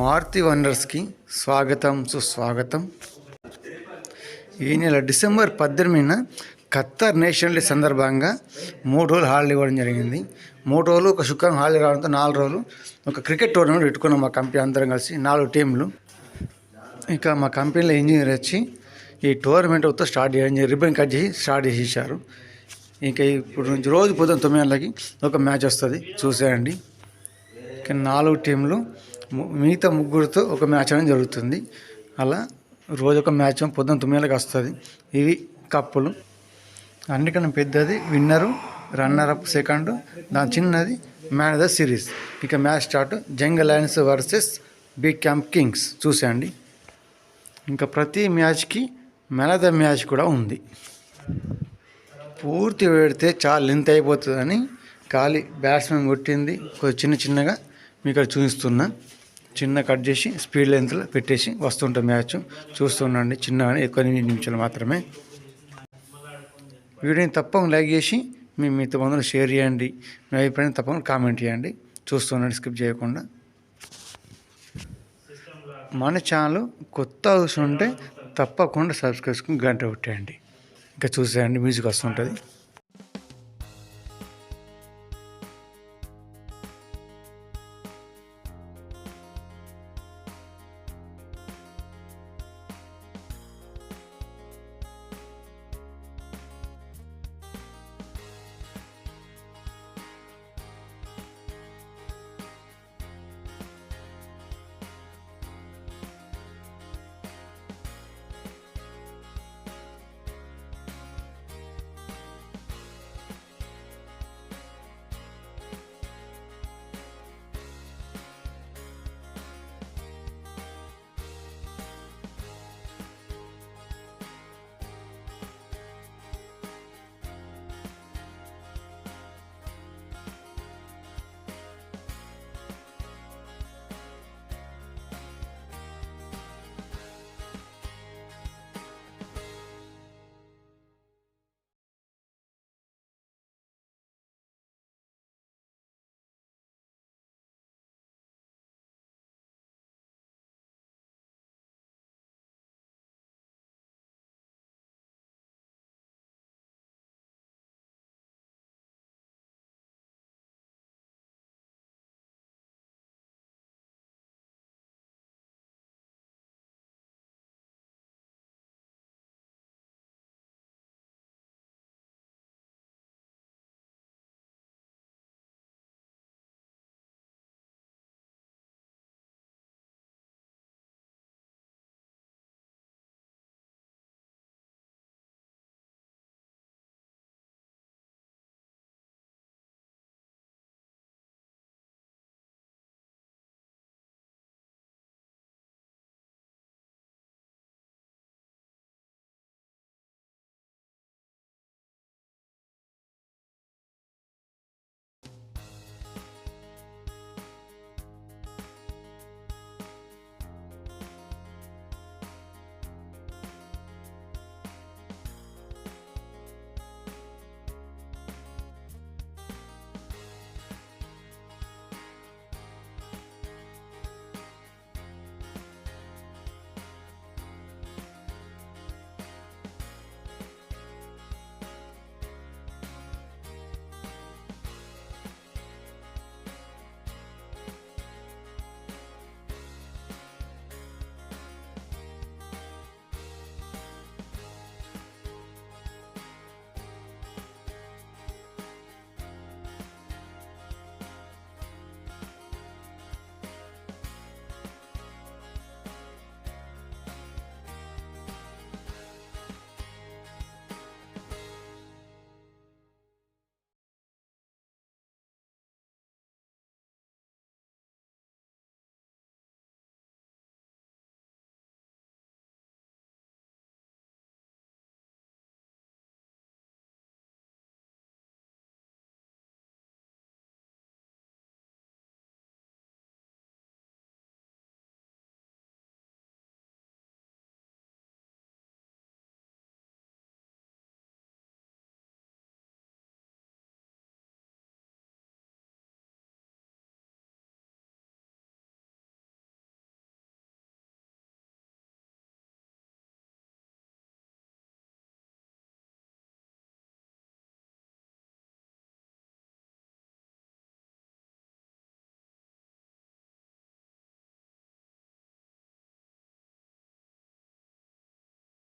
మారుతి వండర్స్కి స్వాగతం సుస్వాగతం. ఈ నెల డిసెంబర్ 18న ఖత్తర్ నేషనల్ డే సందర్భంగా 3 రోజులు హాలిడే ఇవ్వడం జరిగింది. 3 రోజులు ఒక శుక్రవారం హాలిడే రావడంతో 4 రోజులు ఒక క్రికెట్ టోర్నమెంట్ పెట్టుకున్నాం మా కంపెనీ అందరం కలిసి 4 టీంలు. ఇక మా కంపెనీలో ఇంజనీర్ వచ్చి ఈ టోర్నమెంట్ మొత్తం స్టార్ట్ చేయడం రిబ్బన్ కట్ చేసి స్టార్ట్ చేసేసారు. ఇంకా ఇప్పుడు నుంచి రోజు పొద్దున్న 9 గంటలకి ఒక మ్యాచ్ వస్తుంది, చూసేయండి. ఇక 4 టీంలు మిగతా 3 ఒక మ్యాచ్ అనేది జరుగుతుంది. అలా రోజు ఒక మ్యాచ్ పొద్దున్న 9 గంటలకు వస్తుంది. ఇవి కప్పులు. అన్నికన్నా పెద్దది విన్నరు, రన్నర్ అప్ సెకండ్, దాని చిన్నది మ్యాన్ ఆఫ్ ద సిరీస్. ఇక match start. Jungle lions versus big camp kings, చూసేయండి. ఇంకా ప్రతి మ్యాచ్కి మ్యాన్ ఆఫ్ ద మ్యాచ్ కూడా ఉంది. పూర్తి పెడితే చాలా లెంత్ అయిపోతుందని ఖాళీ బ్యాట్స్మెన్ కొట్టింది కొంచెం చిన్నగా మీకు ఇక్కడ చూపిస్తున్నా. చిన్న కట్ చేసి స్పీడ్ లెంత్లో పెట్టేసి వస్తుంటాం మ్యాచ్. చూస్తుండండి, చిన్నగానే, ఎక్కువ నిమిషాలు మాత్రమే. వీడియోని తప్పకుండా లైక్ చేసి మీతో బంధువులు షేర్ చేయండి. మీ అభిప్రాయం తప్పకుండా కామెంట్ చేయండి. చూస్తుండండి, స్కిప్ చేయకుండా. మన ఛానల్ కొత్త చూస్తుంటే తప్పకుండా సబ్స్క్రైబ్ చేసుకుని గంట కొట్టేయండి. ఇంకా చూసేయండి, మ్యూజిక్ వస్తుంటుంది.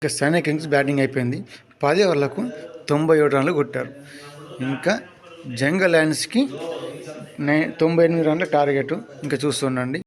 ఇంకా సైనా కింగ్స్ బ్యాటింగ్ అయిపోయింది. 10 ఓవర్లకు 97 రన్లు కొట్టారు. ఇంకా జంగల్ లయన్స్కి 98 రన్ల టార్గెట్. ఇంకా చూస్తుండండి.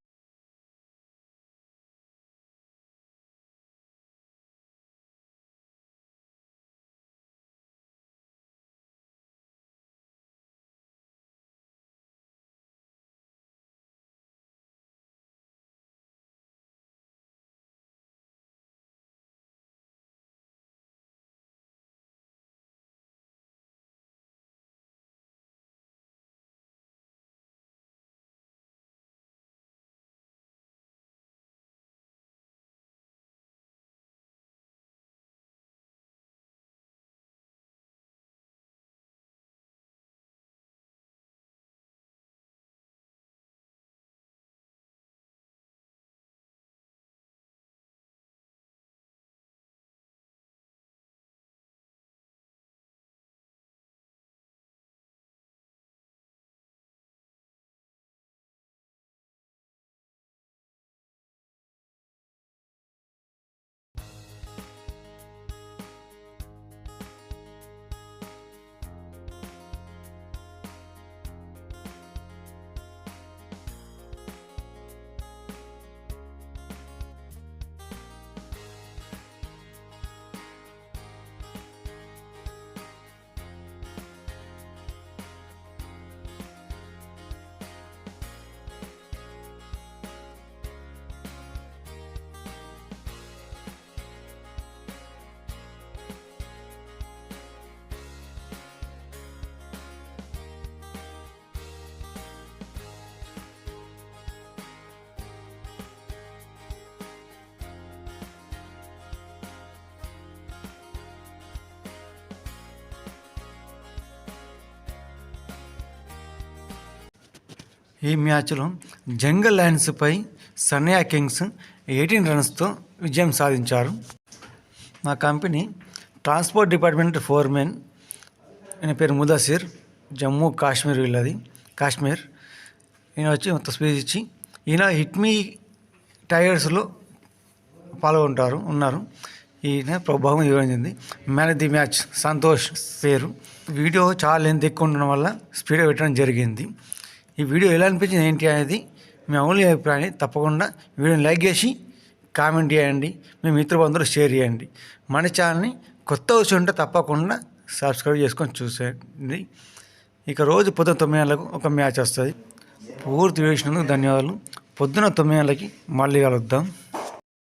ఈ మ్యాచ్లో జంగల్ లయన్స్పై సైనా కింగ్స్ 18 రన్స్తో విజయం సాధించారు. మా కంపెనీ ట్రాన్స్పోర్ట్ డిపార్ట్మెంట్ ఫోర్మెన్, ఈయన పేరు ముదసిర్, జమ్మూ కాశ్మీర్ వీళ్ళది, కాశ్మీర్. ఈయన వచ్చి మొత్తం స్పీచ్ ఇచ్చి ఈయన హిట్మీ టైగర్స్లో ఉన్నారు. ఈయన ప్రభావం ఇవ్వబడింది. Man of the match Santosh పేరు. వీడియో చాలా లెంత్ ఎక్కువ ఉండడం వల్ల స్పీడ్గా పెట్టడం జరిగింది. ఈ వీడియో ఎలా అనిపించింది ఏంటి అనేది మీ అమూల్య అభిప్రాయాన్ని తప్పకుండా వీడియోని లైక్ చేసి కామెంట్ చేయండి. మీ మిత్రబంధువులు షేర్ చేయండి. మన ఛానల్ని కొత్త విషయం ఉంటే తప్పకుండా సబ్స్క్రైబ్ చేసుకొని చూసేయండి. ఇక రోజు పొద్దున 9 గంటలకు ఒక మ్యాచ్ వస్తుంది. పూర్తి చూసినందుకు ధన్యవాదాలు. పొద్దున 9 గంటలకి మళ్ళీ కలుద్దాం.